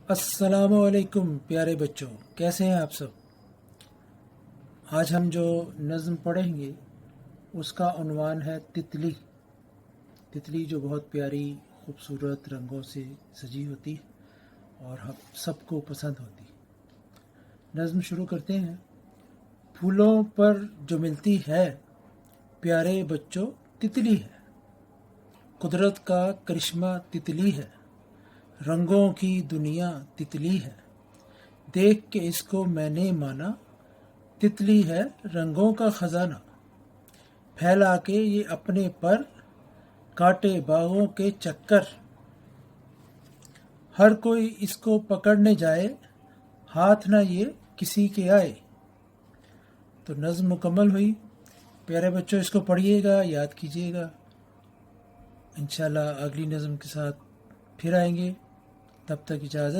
अस्सलामुअलैकुम प्यारे बच्चों, कैसे हैं आप सब। आज हम जो नज़्म पढ़ेंगे उसका उन्वान है तितली। तितली जो बहुत प्यारी खूबसूरत रंगों से सजी होती है और हम सबको पसंद होती है। नज़्म शुरू करते हैं। फूलों पर जो मिलती है प्यारे बच्चों तितली है। कुदरत का करिश्मा तितली है। रंगों की दुनिया तितली है। देख के इसको मैंने माना, तितली है रंगों का खजाना। फैला के ये अपने पर, काटे बागों के चक्कर। हर कोई इसको पकड़ने जाए, हाथ ना ये किसी के आए। तो नज़्म मुकम्मल हुई। प्यारे बच्चों, इसको पढ़िएगा, याद कीजिएगा। इंशाल्लाह अगली नज़्म के साथ फिर आएंगे। तब तक इजाज़त।